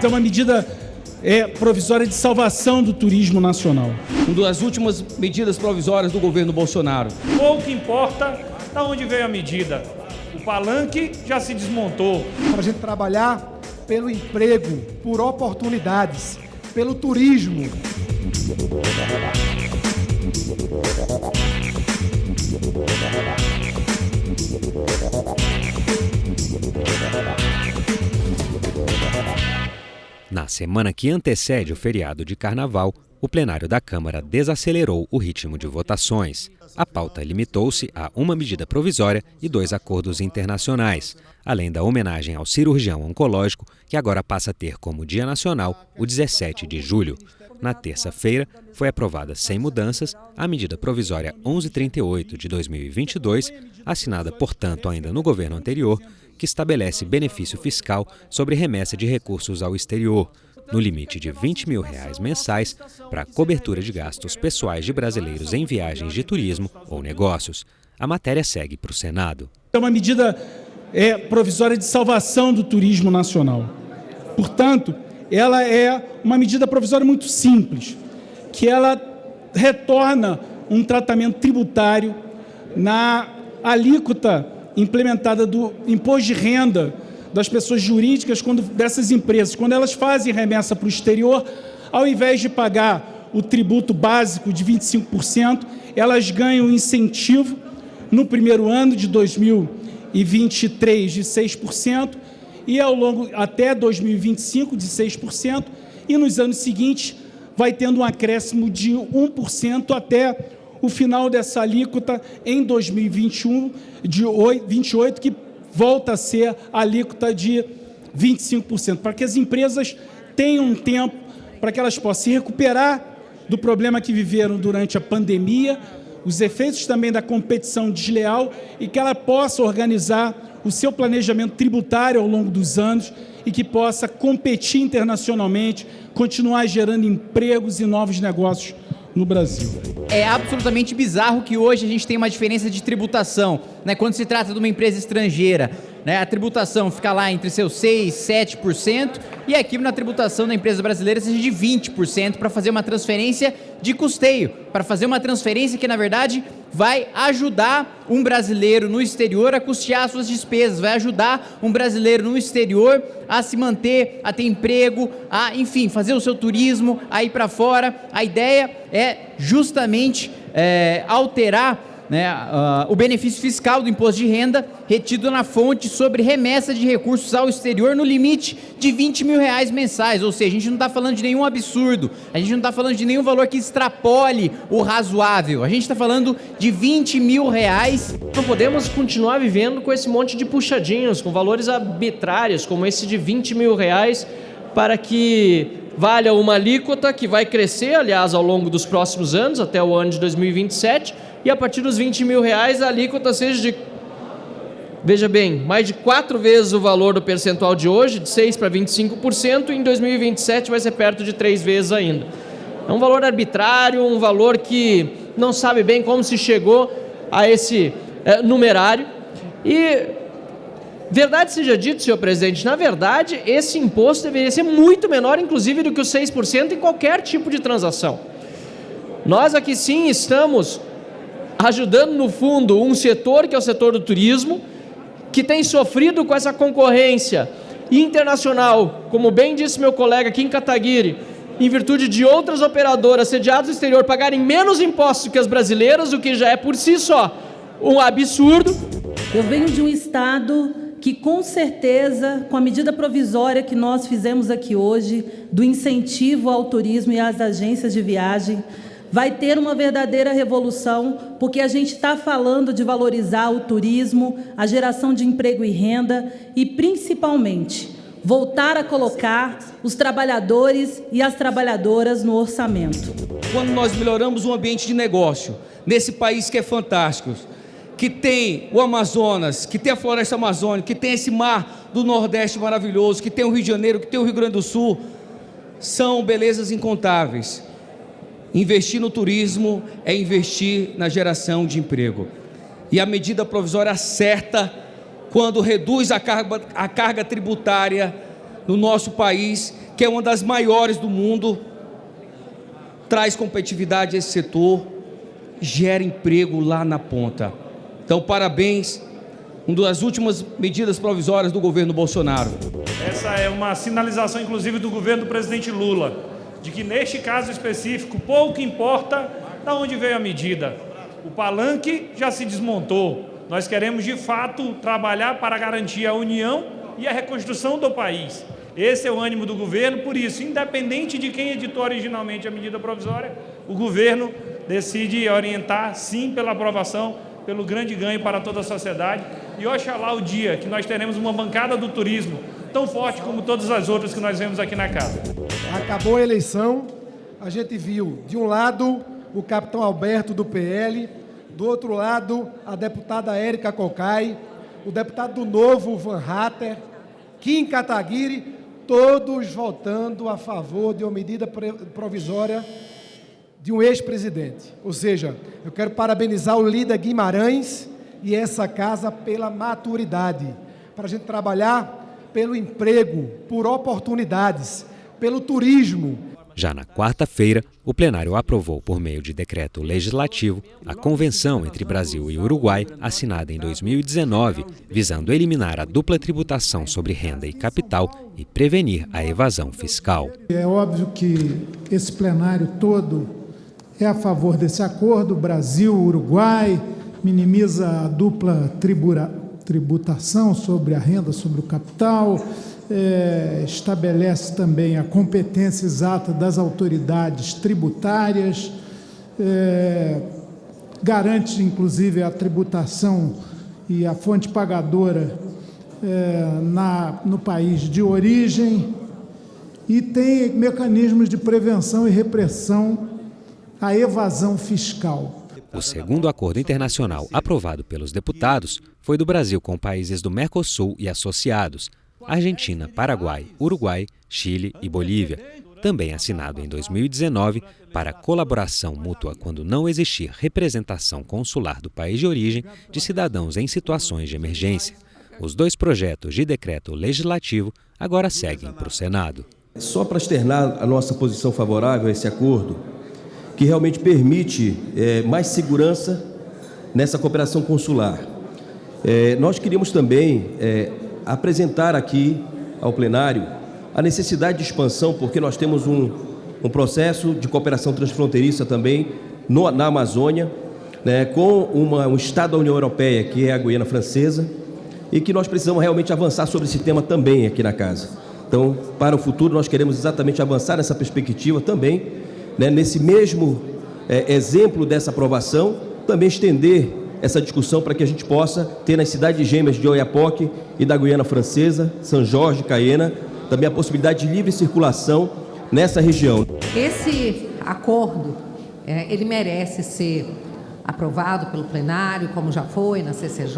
É uma medida provisória de salvação do turismo nacional. Uma das últimas medidas provisórias do governo Bolsonaro. Pouco importa de onde veio a medida. O palanque já se desmontou. Para a gente trabalhar pelo emprego, por oportunidades, pelo turismo. Na semana que antecede o feriado de Carnaval, o plenário da Câmara desacelerou o ritmo de votações. A pauta limitou-se a uma medida provisória e 2 acordos internacionais, além da homenagem ao cirurgião oncológico, que agora passa a ter como Dia Nacional o 17 de julho. Na terça-feira, foi aprovada sem mudanças a medida provisória 1138 de 2022, assinada, portanto, ainda no governo anterior, que estabelece benefício fiscal sobre remessa de recursos ao exterior, no limite de R$20 mil mensais para a cobertura de gastos pessoais de brasileiros em viagens de turismo ou negócios. A matéria segue para o Senado. É uma medida provisória de salvação do turismo nacional. Portanto, ela é uma medida provisória muito simples, que ela retorna um tratamento tributário na alíquota implementada do imposto de renda das pessoas jurídicas, dessas empresas, quando elas fazem remessa para o exterior, ao invés de pagar o tributo básico de 25%, elas ganham incentivo no primeiro ano de 2023 de 6% e ao longo até 2025 de 6%, e nos anos seguintes vai tendo um acréscimo de 1% até o final dessa alíquota em 2021 de 28%, que volta a ser a alíquota de 25%, para que as empresas tenham um tempo para que elas possam se recuperar do problema que viveram durante a pandemia, os efeitos também da competição desleal, e que ela possa organizar o seu planejamento tributário ao longo dos anos e que possa competir internacionalmente, continuar gerando empregos e novos negócios no Brasil. É absolutamente bizarro que hoje a gente tem uma diferença de tributação, né? Quando se trata de uma empresa estrangeira, né? A tributação fica lá entre seus 6%, 7%, e aqui na tributação da empresa brasileira seja de 20% para fazer uma transferência de custeio, para fazer uma transferência que, na verdade, vai ajudar um brasileiro no exterior a custear suas despesas, vai ajudar um brasileiro no exterior a se manter, a ter emprego, a, enfim, fazer o seu turismo, a ir para fora. A ideia é justamente alterar, né, o benefício fiscal do imposto de renda retido na fonte sobre remessa de recursos ao exterior no limite de R$20 mil mensais, ou seja, a gente não está falando de nenhum absurdo, a gente não está falando de nenhum valor que extrapole o razoável, a gente está falando de R$20 mil. Não podemos continuar vivendo com esse monte de puxadinhos, com valores arbitrários, como esse de R$20 mil, para que valha uma alíquota que vai crescer, aliás, ao longo dos próximos anos, até o ano de 2027, e a partir dos R$20 mil a alíquota seja de, veja bem, mais de 4 vezes o valor do percentual de hoje, de 6% para 25%, e em 2027 vai ser perto de 3 vezes ainda. É um valor arbitrário, um valor que não sabe bem como se chegou a esse numerário. E, verdade seja dito, senhor presidente, na verdade, esse imposto deveria ser muito menor, inclusive, do que os 6% em qualquer tipo de transação. Nós aqui sim estamos ajudando, no fundo, um setor que é o setor do turismo, que tem sofrido com essa concorrência internacional, como bem disse meu colega aqui em Kataguiri, em virtude de outras operadoras sediadas no exterior pagarem menos impostos que as brasileiras, o que já é por si só um absurdo. Eu venho de um estado que, com certeza, com a medida provisória que nós fizemos aqui hoje, do incentivo ao turismo e às agências de viagem, vai ter uma verdadeira revolução, porque a gente está falando de valorizar o turismo, a geração de emprego e renda e, principalmente, voltar a colocar os trabalhadores e as trabalhadoras no orçamento. Quando nós melhoramos o ambiente de negócio, nesse país que é fantástico, que tem o Amazonas, que tem a floresta amazônica, que tem esse mar do Nordeste maravilhoso, que tem o Rio de Janeiro, que tem o Rio Grande do Sul, são belezas incontáveis. Investir no turismo é investir na geração de emprego. E a medida provisória acerta quando reduz a carga tributária no nosso país, que é uma das maiores do mundo, traz competitividade a esse setor, gera emprego lá na ponta. Então, parabéns, uma das últimas medidas provisórias do governo Bolsonaro. Essa é uma sinalização, inclusive, do governo do presidente Lula, de que neste caso específico, pouco importa de onde veio a medida. O palanque já se desmontou. Nós queremos, de fato, trabalhar para garantir a união e a reconstrução do país. Esse é o ânimo do governo, por isso, independente de quem editou originalmente a medida provisória, o governo decide orientar, sim, pela aprovação, pelo grande ganho para toda a sociedade. E oxalá o dia que nós teremos uma bancada do turismo tão forte como todas as outras que nós vemos aqui na casa. Acabou a eleição, a gente viu, de um lado, o capitão Alberto do PL, do outro lado, a deputada Érica Cocai, o deputado do Novo, Van Hatter, Kim Kataguiri, todos votando a favor de uma medida provisória de um ex-presidente. Ou seja, eu quero parabenizar o líder Guimarães e essa casa pela maturidade, para a gente trabalhar pelo emprego, por oportunidades, pelo turismo. Já na quarta-feira, o plenário aprovou, por meio de decreto legislativo, a convenção entre Brasil e Uruguai, assinada em 2019, visando eliminar a dupla tributação sobre renda e capital e prevenir a evasão fiscal. É óbvio que esse plenário todo é a favor desse acordo. Brasil-Uruguai minimiza a dupla tributação sobre a renda, sobre o capital, estabelece também a competência exata das autoridades tributárias, garante, inclusive, a tributação e a fonte pagadora no país de origem e tem mecanismos de prevenção e repressão à evasão fiscal. O segundo acordo internacional aprovado pelos deputados foi do Brasil com países do Mercosul e associados, Argentina, Paraguai, Uruguai, Chile e Bolívia, também assinado em 2019 para colaboração mútua quando não existir representação consular do país de origem de cidadãos em situações de emergência. Os dois projetos de decreto legislativo agora seguem para o Senado. Só para externar a nossa posição favorável a esse acordo, que realmente permite mais segurança nessa cooperação consular. Nós queríamos também apresentar aqui ao plenário a necessidade de expansão, porque nós temos um processo de cooperação transfronteiriça também na Amazônia, com um Estado da União Europeia, que é a Guiana Francesa, e que nós precisamos realmente avançar sobre esse tema também aqui na casa. Então, para o futuro, nós queremos exatamente avançar nessa perspectiva também, nesse mesmo exemplo dessa aprovação, também estender essa discussão para que a gente possa ter nas cidades gêmeas de Oiapoque e da Guiana Francesa, São Jorge, Caiena, também a possibilidade de livre circulação nessa região. Esse acordo, ele merece ser aprovado pelo plenário, como já foi na CCJ,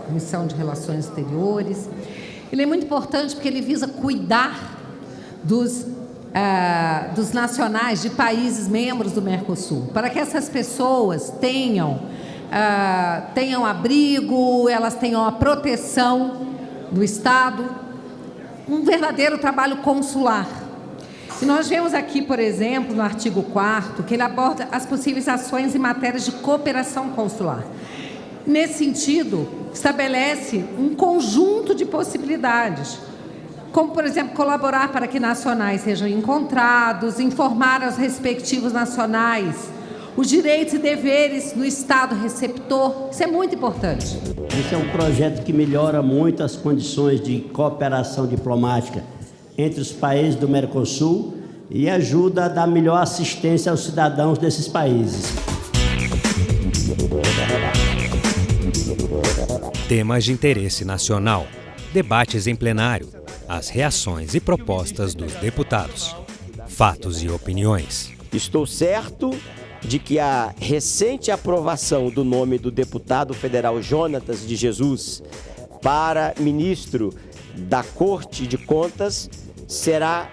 Comissão de Relações Exteriores. Ele é muito importante porque ele visa cuidar dos nacionais de países membros do Mercosul, para que essas pessoas tenham abrigo, elas tenham a proteção do Estado, um verdadeiro trabalho consular. E nós vemos aqui, por exemplo, no artigo 4º, que ele aborda as possíveis ações em matérias de cooperação consular. Nesse sentido, estabelece um conjunto de possibilidades, como, por exemplo, colaborar para que nacionais sejam encontrados, informar aos respectivos nacionais os direitos e deveres do Estado receptor. Isso é muito importante. Esse é um projeto que melhora muito as condições de cooperação diplomática entre os países do Mercosul e ajuda a dar melhor assistência aos cidadãos desses países. Temas de interesse nacional, debates em plenário, as reações e propostas dos deputados, fatos e opiniões. Estou certo de que a recente aprovação do nome do deputado federal Jonatas de Jesus para ministro da Corte de Contas será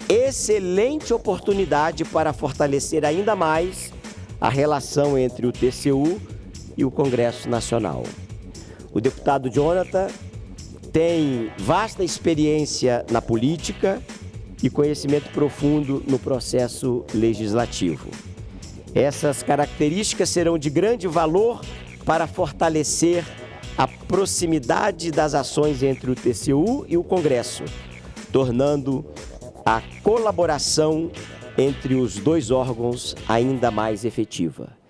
excelente oportunidade para fortalecer ainda mais a relação entre o TCU e o Congresso Nacional. O deputado Jonathan tem vasta experiência na política e conhecimento profundo no processo legislativo. Essas características serão de grande valor para fortalecer a proximidade das ações entre o TCU e o Congresso, tornando a colaboração entre os dois órgãos ainda mais efetiva.